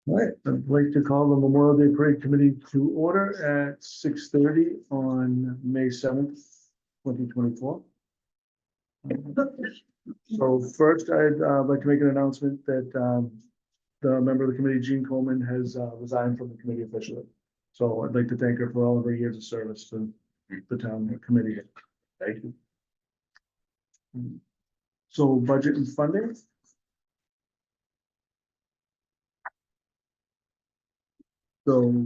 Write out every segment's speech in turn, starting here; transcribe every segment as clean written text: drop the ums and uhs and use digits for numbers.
All right, I'd like to call the Memorial Day Parade Committee to order at 6:30 on May 7th, 2024. So first, I'd like to make an announcement that the member of the committee, Jean Coleman, has resigned from the committee officially. So I'd like to thank her for all of her years of service to the town committee. Thank you. So budget and funding. So,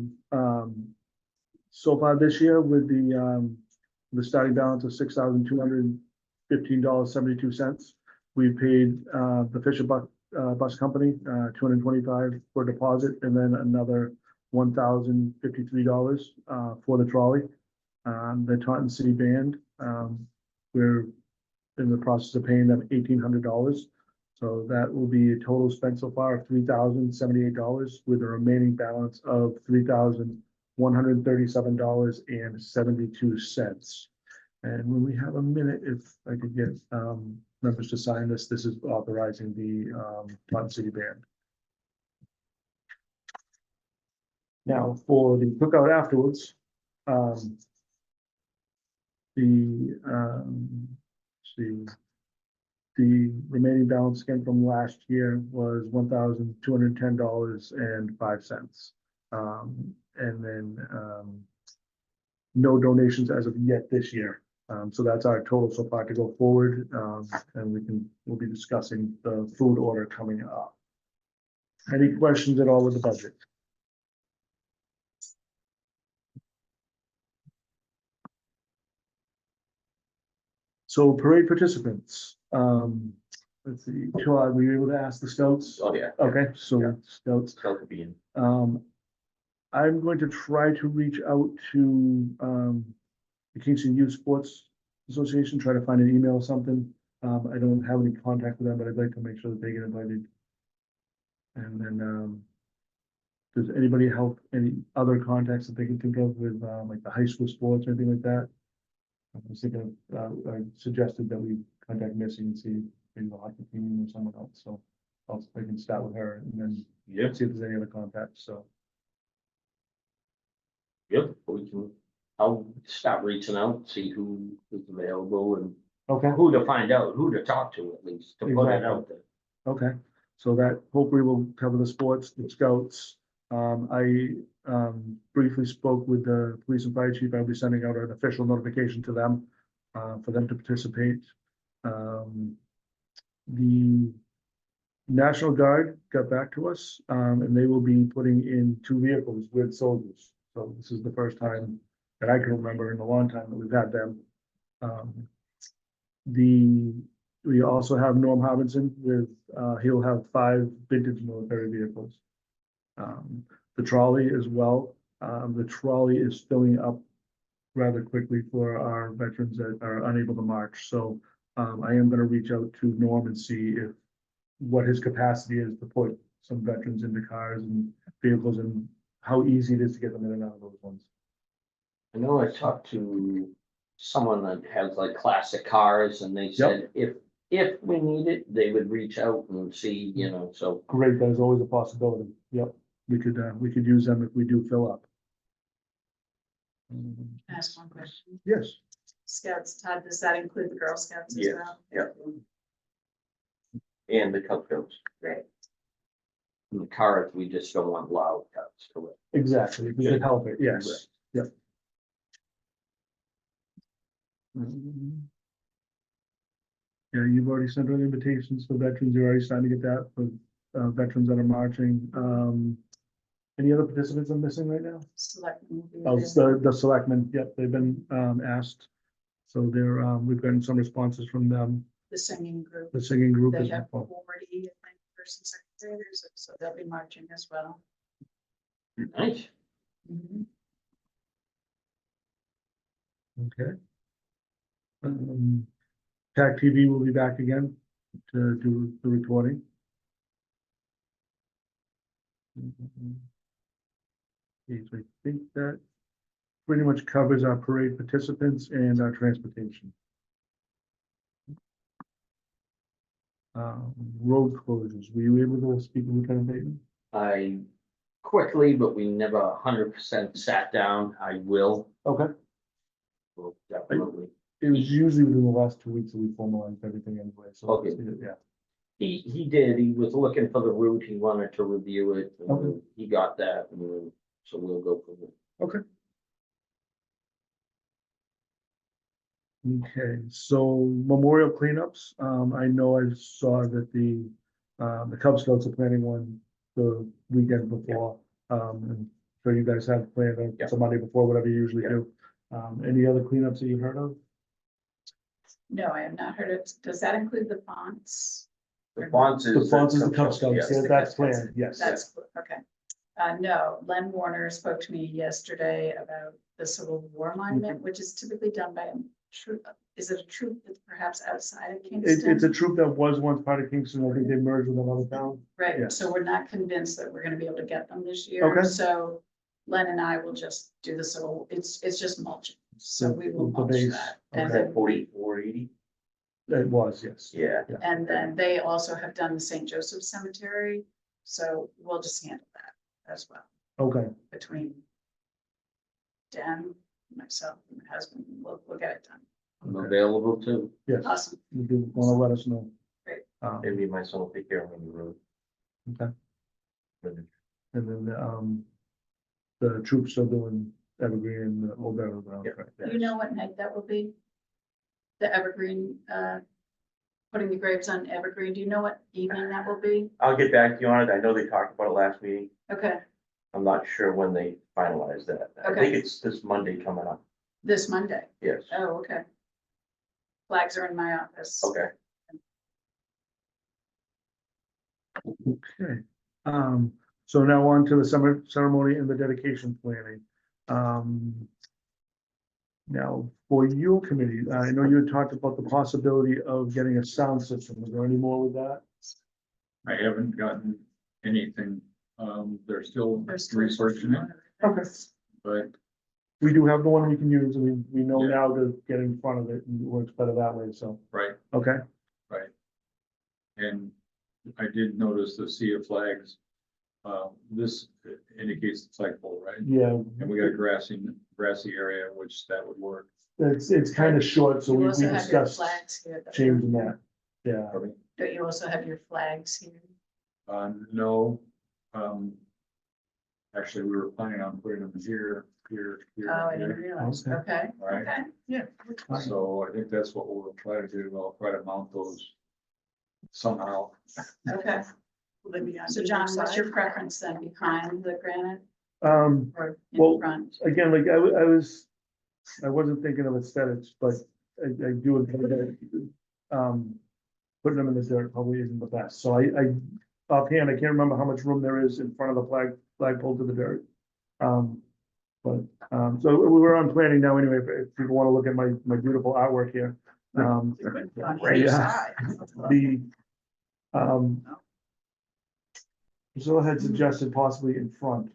so far this year with the starting balance of $6,215.72, we paid, the Fisher Bus Company, $225 for deposit, and then another $1,053, for the trolley. The Taunton City Band, we're in the process of paying them $1,800. So that will be a total spent so far of $3,078 with a remaining balance of $3,137.72. And when we have a minute, if I could get members to sign this, this is authorizing the Taunton City Band. Now for the cookout afterwards, the remaining balance again from last year was $1,210.05. And then no donations as of yet this year. So that's our total so far to go forward. And we'll be discussing the food order coming up. Any questions at all with the budget? So parade participants, let's see, Chad, were you able to ask the scouts? Oh, yeah. Okay, so Yeah. scouts. Scout could be in. I'm going to try to reach out to the Kingston Youth Sports Association, try to find an email or something. I don't have any contact with them, but I'd like to make sure that they get invited. And then does anybody help any other contacts that they can think of with like the high school sports or anything like that? I was thinking, I suggested that we contact Missy and see maybe the hockey team or someone else. So I can start with her and then Yep, see if there's any other contacts. So. yep, I'll start reaching out, see who is available and Okay. who to find out, who to talk to at least, to put it out there. Okay, so that hopefully will cover the sports, the scouts. I briefly spoke with the police and fire chief. I'll be sending out an official notification to them for them to participate. The National Guard got back to us and they will be putting in 2 vehicles with soldiers. So this is the first time that I can remember in a long time that we've had them. We also have Norm Robinson with, he'll have 5 vintage military vehicles. The trolley as well. The trolley is filling up rather quickly for our veterans that are unable to march. So I am going to reach out to Norm and see what his capacity is to put some veterans into cars and vehicles and how easy it is to get them in and out of those ones. I know I talked to someone that has like classic cars and they said if we need it, they would reach out and see, you know, so. Great, that is always a possibility. Yep, we could use them if we do fill up. Can I ask one question? Yes, Scouts, Todd, does that include the Girl Scouts as Yes. well? Yeah. And the Cub Scouts. Great. In the cars, we just don't want loud cuts, correct? exactly. We could help it, yes, yep. Yeah, you've already sent out invitations for veterans. You're already starting to get that for veterans that are marching. Any other participants I'm missing right now? Selectmen will be Oh, there. the selectmen, yep, they've been asked. So they're, we've gotten some responses from them. The singing group. The singing group They is, have 40, I think, person secretaries, so they'll be marching as well. Nice. Mhm. okay. TAC TV will be back again to do the recording. Okay, so I think that pretty much covers our parade participants and our transportation. Road closures, were you able to speak with Lieutenant Bateman? I quickly, but we never 100% sat down. I will. Okay. Will definitely. It was usually within the last 2 weeks that we formalized everything anyway, so. Okay. Yeah, He did. He was looking for the route. He wanted to review it. And Okay. he got that. And so we'll go from there. okay, so memorial cleanups, I know I saw that the Cub Scouts are planning one the weekend before. And so you guys have planned on Yeah. some Monday before, whatever you usually Yeah. do. Any other cleanups that you've heard of? No, I have not heard it. Does that include the fonts? The fonts is. The fonts is the Cub Scouts, Scouts, yes. yeah, The that's Cub Scouts. planned, yes. That's, okay. No, Len Warner spoke to me yesterday about the Civil War Monument, which is typically done by a troop. Is it a troop that's perhaps outside of Kingston? It's a troop that was once part of Kingston, I think they merged with another town. Right, yes. so we're not convinced that we're gonna be able to get them this year. Okay. So Len and I will just do the civil, it's just mulching, so we will The mulch base, that. And okay. then, 4480. It was, yes. Yeah. and then they also have done the St. Joseph Cemetery, so we'll just handle that as well, Okay, between Dan, myself, and my husband, we'll get it done. I'm available too. yes, Awesome, you do wanna let us know. Great. Maybe my son will take care of me on the road. Okay. And then, the troops are doing Evergreen and Old Battle Ground. Yeah. right? do you know what night that will be? The Evergreen, putting the graves on Evergreen, do you know what evening that will be? I'll get back to you on it. I know they talked about it last meeting. Okay, I'm not sure when they finalized that. I Okay. think it's this Monday coming up. this Monday. Yes. Oh, okay. Flags are in my office. Okay. Okay, so now on to the summer ceremony and the dedication planning. Now, for your committee, I know you had talked about the possibility of getting a sound system. Is there any more with that? I haven't gotten anything, they're still They're still researching it, Okay. but We do have the one we can use, and we know Yeah. now to get in front of it, and it works better that way, so, right, okay, and I did notice the sea of flags. This indicates the flagpole, right? yeah. And we got a grassy area, which that would work. It's kind of short, so You we also have your discussed flags here. though. changing that, yeah. Don't you also have your flags here? No, actually, we were planning on putting them here, Oh, I and didn't here. realize. Okay. Okay, Right. okay, yeah. So I think that's what we'll try to do. I'll try to mount those somehow. Okay. So John, what's your preference then, behind the granite or Well, in front? again, like I wasn't thinking of aesthetics, but I do agree that, putting them in the dirt probably isn't the best. So I offhand, I can't remember how much room there is in front of the flagpole to the dirt. So we were on planning now anyway, if people want to look at my beautiful artwork here. On Yeah. either side. The, Priscilla had suggested possibly in front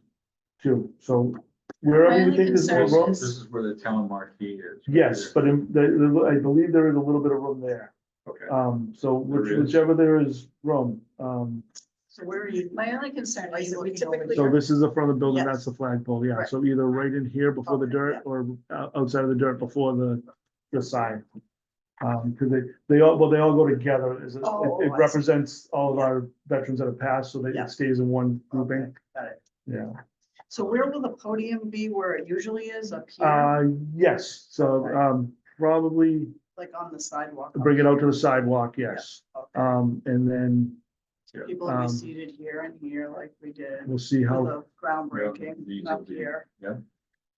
too, so wherever you only think there's more concern room. is- This is where the town marquee is. Yes, but I believe there is a little bit of room there. Okay. So There is. whichever there is room, So where are you? My only concern Are is you that we looking over typically. so this is the front of the building, Yes. that's the flagpole, yeah, Right. so either right in here before the Okay, dirt yeah. or outside of the dirt before the sign. Cause they all go together, Oh, it I see. represents all of Yeah. our veterans that have passed, so that Yeah. it stays in one grouping, Okay, got it. yeah. So where will the podium be where it usually is, up here, Yes, so, Okay. probably like on the sidewalk? bring it out to the sidewalk, yes. Okay. And then People will be um, seated here and here like we did we'll see for how, the groundbreaking these up will be- here. yeah.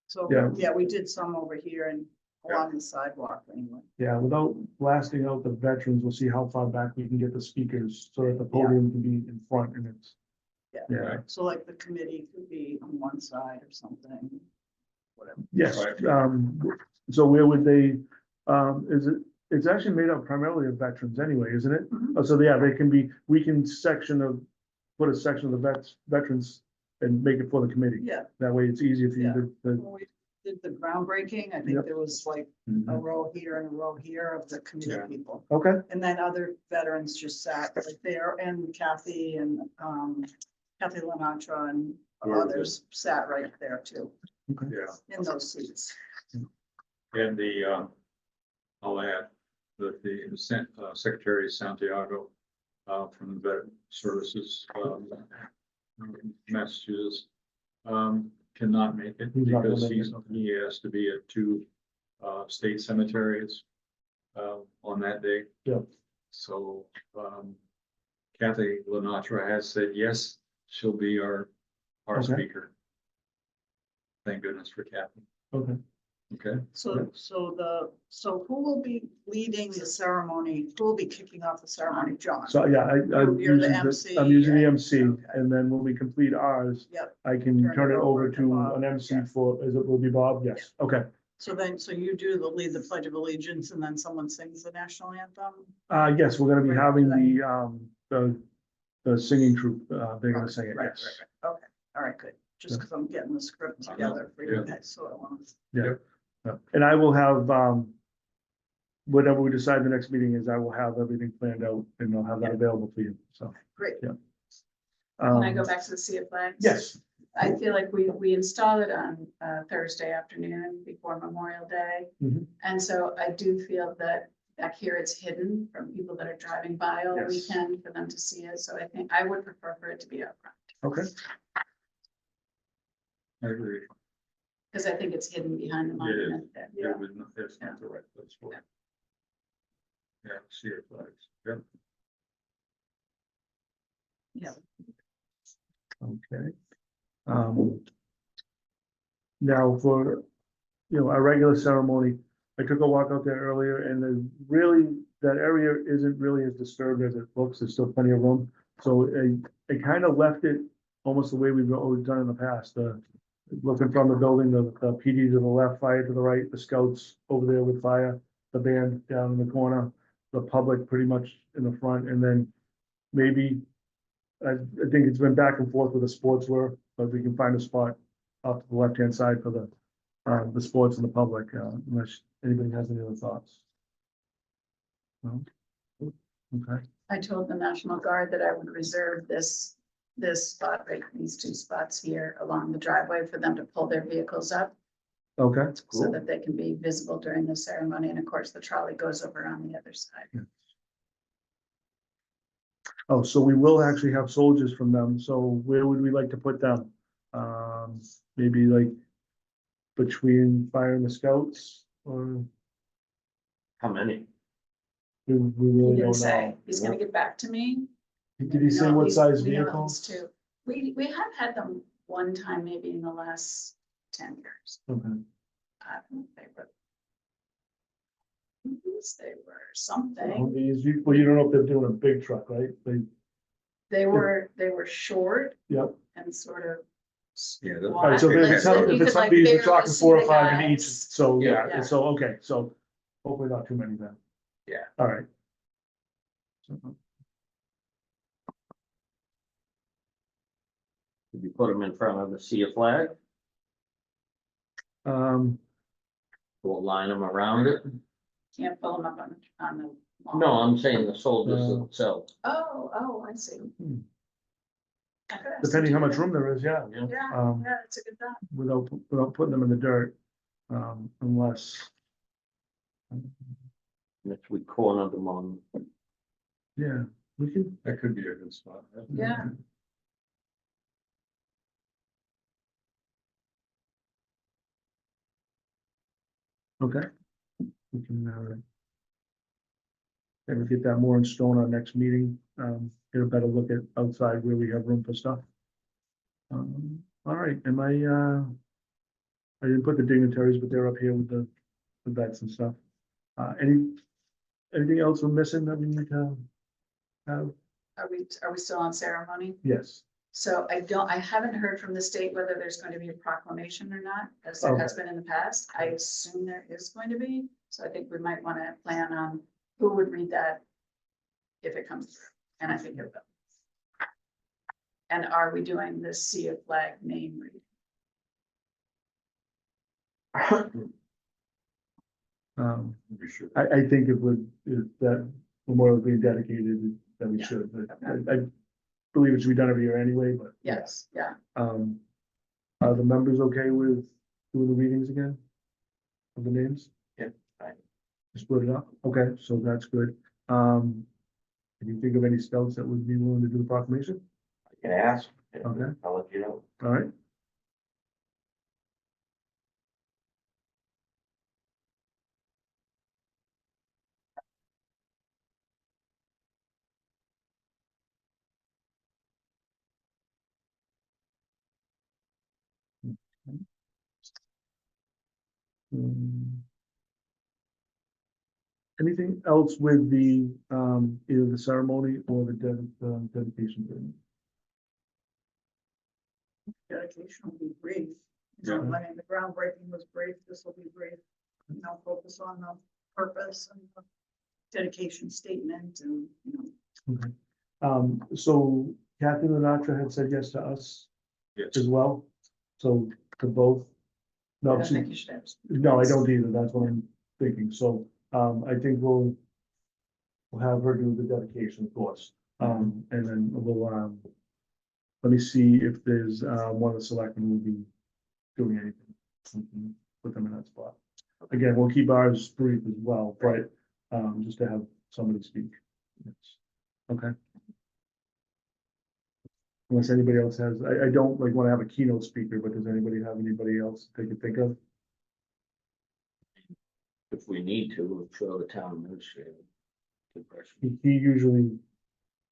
So, Yeah. yeah, we did some over here and along the sidewalk anyway. yeah, without blasting out the veterans, we'll see how far back we can get the speakers, so that the podium can be in front and it's. Yeah. Yeah, So like the committee could be on one side or something, whatever. yes, Right. so where would they, it's actually made up primarily of veterans anyway, isn't it? Mhm. Oh, so yeah, they can be, we can put a section of the veterans and make it for the committee. Yeah, That way it's easier for you Yeah. to, when we did the groundbreaking, I think Yep. there was like a Mhm. row here and a row here of the committee Yeah. people. okay, And then other veterans just sat right there, and Kathy and Kathy Lenatra and others sat right there too, Yeah, in those seats. and I'll add that the Secretary of Santiago, from the Vet Services, Massachusetts, cannot make it He's not gonna because make it, okay. he has to be at two, state cemeteries, on that day. Yep. So, Kathy Lenatra has said, yes, she'll be our Okay. speaker. Thank goodness for Kathy. Okay. Okay. So who will be leading the ceremony? Who will be kicking off the ceremony, John? So, yeah, I'm You're the using MC, I'm using the and- MC, okay. and then when we complete ours, Yep, I can turn it over to Bob, an MC yeah. for, is it, will be Bob? Yes, okay. so you do lead the Pledge of Allegiance and then someone sings the national anthem? Yes, we're gonna be Right, having right. the singing troupe, they're gonna sing it, Right, yes. right, right. Okay, all right, good. Just Yeah. because I'm getting the script together for you guys, so I want to. Yeah. And I will have, whatever we decide the next meeting is, I will have everything planned out and I'll have that Yeah. available for you, so. Great. Yeah. Can I go Um, back to the Sea of Flags? Yes, I feel like we installed it on Thursday afternoon before Memorial Day. Mhm. And so I do feel that back here it's hidden from people that are driving by all Yes. weekend for them to see it. So I think I would prefer for it to be up front, okay, I agree. because I think it's hidden behind the monument there. Yeah. It's not the right place for it. Yeah, see your flags. Yep. Yeah. okay. Now for, our regular ceremony, I took a walk out there earlier and there's really, that area isn't really as disturbed as it looks. There's still plenty of room. So I kind of left it almost the way we've always done in the past. Looking from the building, the PD to the left, fire to the right, the scouts over there with fire, the band down in the corner, the public pretty much in the front, and then maybe, I think it's been back and forth with the sports wear, but we can find a spot off to the left-hand side for the sports and the public, unless anybody has any other thoughts. No? Okay, I told the National Guard that I would reserve this spot, right, these two spots here along the driveway for them to pull their vehicles up okay, so that they can be visible during the ceremony. And of course, the trolley goes over on the other side. oh, so we will actually have soldiers from them, so where would we like to put them? Maybe like between fire and the scouts, or How many? we He really didn't don't say, know. he's gonna get back to me. Did he say No, what he's- size we know at vehicles? least two. We have had them one time, maybe in the last 10 years. Okay, I don't know if they were. They were well, something. well, you don't know if they're doing a big truck, right? They were short Yep. and sort of. Yeah, All right, so squat, if like, it's that something, you if it's could, like, something, we're barely talking see 4 or the 5 in each, guys. so, Yeah. Yeah. so, okay, so hopefully not too many then. Yeah. All right. Did you put them in front of the Sea of Flag? Um, We'll line them around it? Can't pull them up on the. lawn. No, I'm saying the soldiers Uh, themselves. Oh, I see. Hmm. I could ask depending how them much to do room there is, yeah, Yeah. that. Yeah, um, yeah, it's a good thought. without putting them in the dirt, unless. If we corner them on, Yeah, we can. That could be a good spot. Yeah. Okay. We can, maybe get that more in stone our next meeting, get a better look at outside where we have room for stuff. All right, I didn't put the dignitaries, but they're up here with the vets and stuff. Anything else we're missing that we need to have? Are we still on ceremony? Yes, So I haven't heard from the state whether there's going to be a proclamation or not, as there has been in the past. I assume there is going to be, so I think we might want to plan on who would read that if it comes through, and I think it will. And are we doing the Sea of Flag name reading? We should. I think if that memorial being dedicated, that we Yeah. should, but I believe it should be done every year anyway, but. Yes, yeah, Um, Are the members okay with doing the readings again? Of the names? Yeah, fine. Split it up? Okay, so that's good. Can you think of any scouts that would be willing to do the proclamation? I can ask, and Okay. I'll let you know. All right. Um, Anything else with the, either the ceremony or the dedication? thing? Dedication will be brief. You know, I mean, the groundbreaking was brief, this will be brief. You know, focus on the purpose and the dedication statement and, you know. Okay. So Kathy Lenatra had said yes to us Yes. as well. So to both. I No, don't she, think you should have. no, I don't either. That's what I'm thinking. So, I think we'll have her do the dedication, of course. And then we'll, let me see if there's, one of the selectmen will be doing anything. We can put them in that spot. Again, we'll keep ours brief as well, but, just to have somebody speak. Yes. Okay. Unless anybody else has, I don't like want to have a keynote speaker, but does anybody have anybody else they could think of? If we need to, we'll show the town administrator. Good question. He usually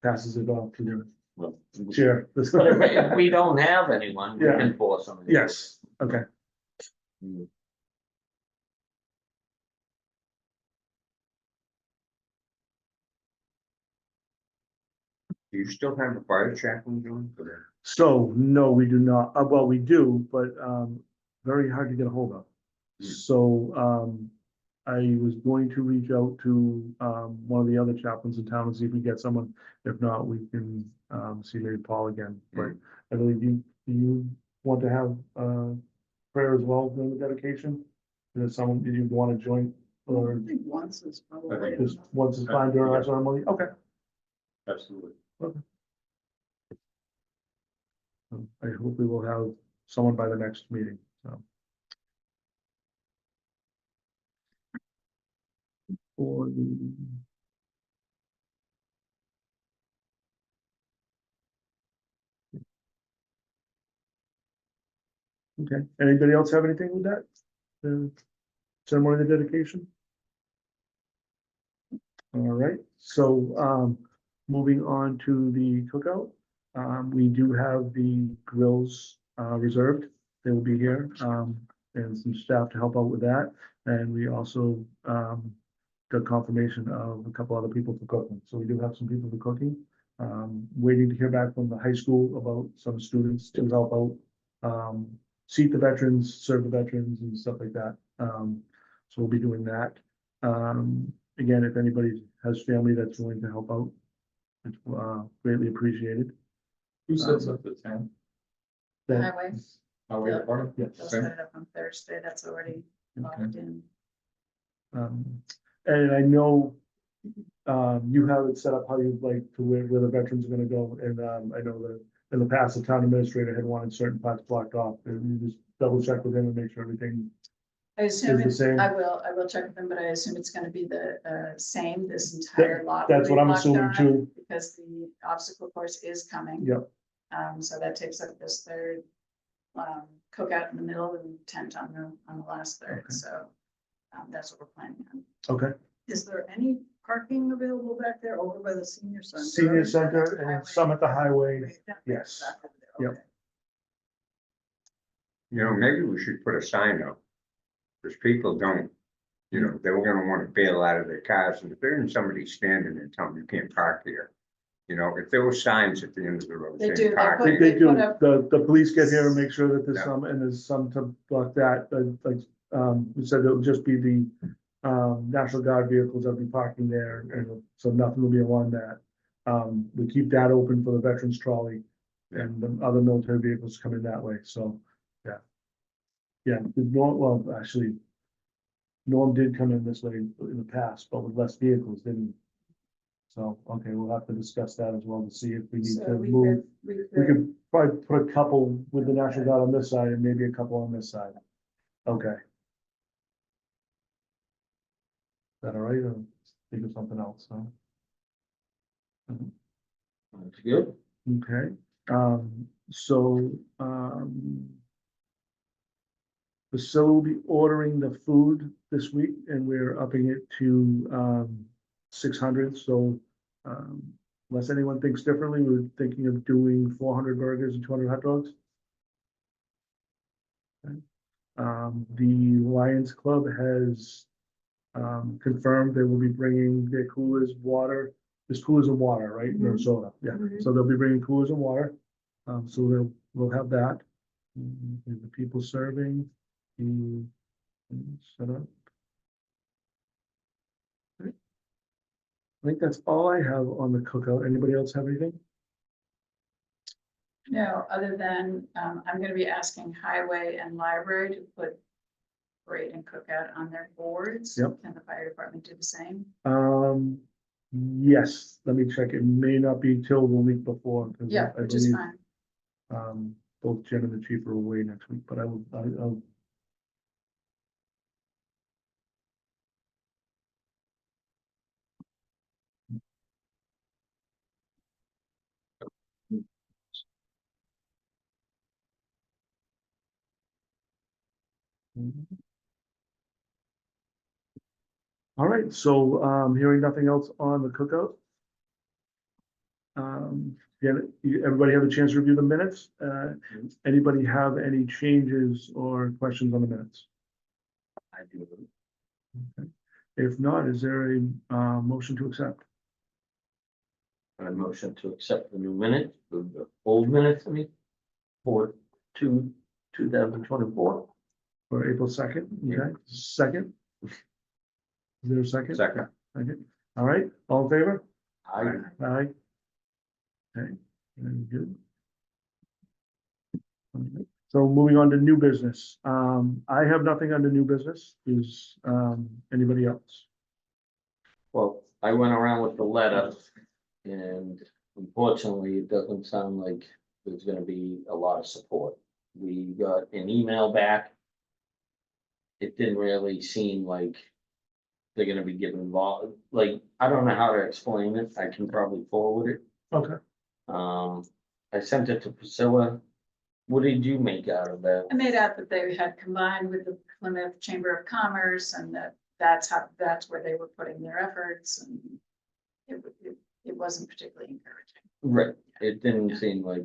passes it off to the Well, chair. But if we don't have anyone, we Yeah. can force them. Yes, okay. Mm. Do you still have the fire chaplain doing for that? So, no, we do not. Well, we do, but very hard to get a hold of. Hmm. So I was going to reach out to one of the other chaplains in town and see if we get someone. If not, we can see maybe Paul again. But I believe you want to have prayer as well during the dedication? Is there someone, did you want to join? Or I think once is probably. think just enough. once is fine during our ceremony? Okay. Absolutely. I hope we will have someone by the next meeting, so. For the. Okay, anybody else have anything with that? The ceremony of dedication? All right, so, moving on to the cookout. We do have the grills, reserved. They will be here, and some staff to help out with that. And we also, got confirmation of a couple other people for cooking. So we do have some people for cooking. Waiting to hear back from the high school about some students to help out. Seat the veterans, serve the veterans and stuff like that. So we'll be doing that. Again, if anybody has family that's willing to help out, it's greatly appreciated. Who sets up the tent? That- Highway, Highway Yeah. department? Yes. they'll set it up on Thursday, that's already locked in. And I know you have it set up how you'd like to where the veterans are gonna go, and I know that in the past, the town administrator had wanted certain parts blocked off, and you just double check with him and make sure everything. I assume, the same. I will check with them, but I assume it's gonna be the same, this entire lot. will That's be what I'm blocked assuming off too. Because the obstacle course is coming. Yep, So that takes up this third, cookout in the middle and tent on the last third, Okay. so. That's what we're planning on. okay. Is there any parking available back there over by the senior center? Senior center Next to and highway? some at the highway, Right, yeah, yes. back over there, Yep. okay. You know, maybe we should put a sign up. Because people don't, you know, they're gonna wanna bail out of their cars, and if there's somebody standing and telling you can't park here. You know, if there were signs at the end of the road They do, saying they park put- here. They do, put up- the police get here and make sure that there's Yeah. some, and there's some to block that, like, we said it'll just be the. National Guard vehicles that'll be parking there, and so nothing will be along that. We keep that open for the veterans trolley. And the other military vehicles come in that way, so, yeah. Yeah, well, actually. Norm did come in this way in the past, but with less vehicles, didn't he? So, okay, we'll have to discuss that as well to see if we need So to we move. could, We could probably put a couple with the National Guard on this side and maybe a couple on this side. Okay. Is that all right? Or think of something else, huh? That's good. Okay, so, Priscilla will be ordering the food this week and we're upping it to, 600, so, unless anyone thinks differently, we're thinking of doing 400 burgers and 200 hot dogs. Okay. The Lions Club has, confirmed they will be bringing their coolers, water, there's coolers of water, right, no Mhm. soda, yeah, Mhm. so they'll be bringing coolers of water. So we'll have that. The people serving, the, set up. Okay. I think that's all I have on the cookout. Anybody else have anything? no, other than, I'm gonna be asking highway and library to put parade and cookout on their boards. Yep. Can the fire department do the same? Yes, let me check. It may not be till the week before. 'Cause Yeah, I which is believe, fine. Both Jen and the chief are away next week, but I'll. All right, so, hearing nothing else on the cookout. Yeah, everybody have a chance to review the minutes? Anybody have any changes or questions on the minutes? I do. Okay. If not, is there a, motion to accept? A motion to accept the new minutes, the old minutes, I mean, for 2024. For April 2nd, Yeah. okay, second? Is there a second? Second. Second, all right, all in favor? I, Aye. Okay, very good. Okay, so moving on to new business, I have nothing under new business, is, anybody else? well, I went around with the letter and unfortunately, it doesn't sound like there's gonna be a lot of support. We got an email back. It didn't really seem like they're gonna be getting involved, like, I don't know how to explain it, I can probably forward it. Okay, I sent it to Priscilla. What did you make out of that? I made out that they had combined with the Plymouth Chamber of Commerce and that's where they were putting their efforts and it wasn't particularly encouraging. Right, it didn't seem like,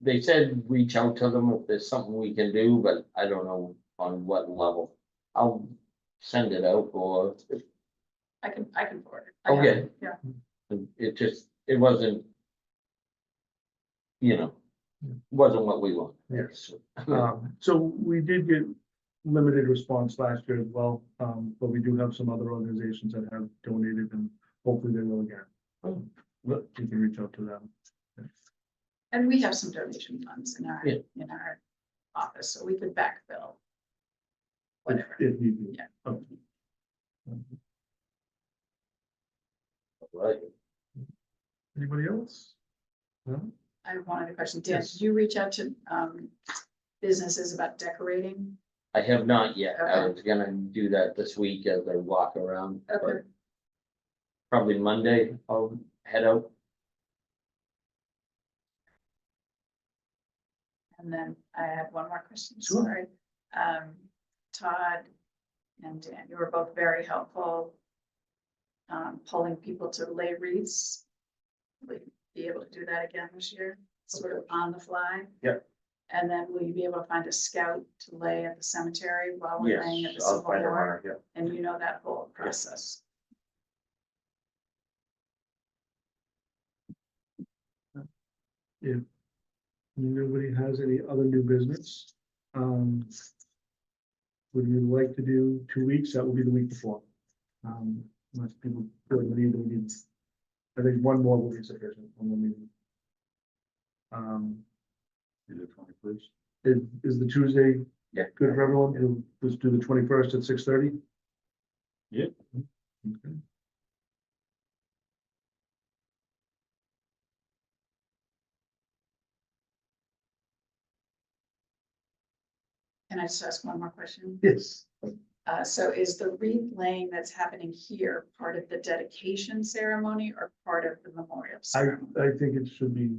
they said reach out to them if there's something we can do, but I don't know on what level. I'll send it out or, I can forward it. I have okay. it, yeah. It just, it wasn't. Wasn't what we want. yes, so we did get limited response last year as well, but we do have some other organizations that have donated and hopefully they will again. But you can reach out to them. And we have some donation funds Yeah. in our office, so we could backfill. Whatever. If need be. Yeah. Okay. Right, Anybody else? No? I have one other question. Dan, Yes. did you reach out to businesses about decorating? I have not yet, I Okay. was gonna do that this week as I walk around, but Okay. probably Monday I'll head out. And then I had one more question, Sure. sorry. Todd and Dan, you were both very helpful. Pulling people to lay wreaths. Will you be able to do that again this year, sort of on the fly? Yep. And then will you be able to find a scout to lay at the cemetery while we're laying at the Yes, I'll Civil find a War? runner, yeah. And you know that whole process. If nobody has any other new business, would you like to do 2 weeks? That will be the week before. Unless people feel the need, we need, I think one more will be sufficient. One more meeting. Either 21st. Is the Tuesday Yeah. good for everyone? Let's do the 21st at 6:30. Yep. Okay. Can I just ask one more question? Yes, So is the wreath laying that's happening here part of the dedication ceremony or part of the memorial ceremony? I think it should be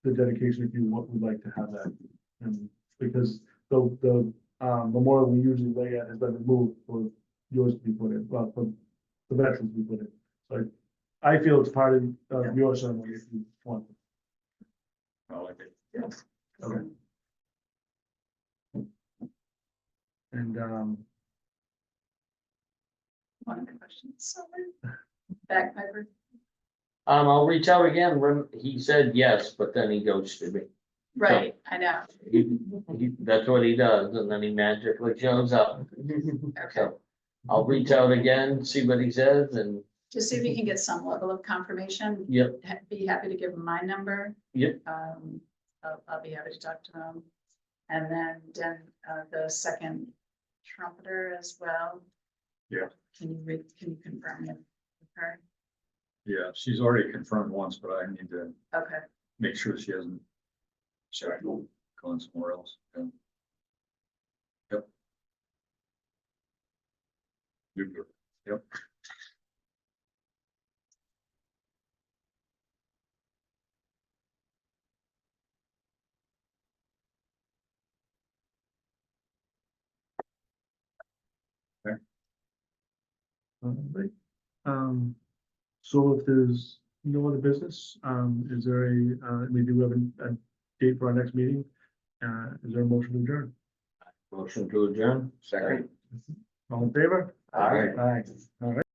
the dedication if you would like to have that. And because the memorial we usually lay at has been removed for yours to be put in, well, for the veterans to be put in. So I feel it's part of your ceremony if you want. I like it. Okay. And, One of the questions. Bagpiper, I'll reach out again, he said yes, but then he ghosted me. right, I know. That's what he does, and then he magically shows up. So I'll reach out again, see what he says, and Just see if you can get some level of confirmation. yep, Be happy to give him my number. Yep. I'll be happy to talk to him. And then, the second trumpeter as well. Yeah. Can you confirm it with her? Yeah, she's already confirmed once, but I need to Okay, make sure she hasn't checked, gone somewhere else. Yeah. Yep. Yep. right. So if there's no other business, is there we do have a date for our next meeting? Is there a motion to adjourn? motion to adjourn. Second. All in favor? All right. Aye. All right.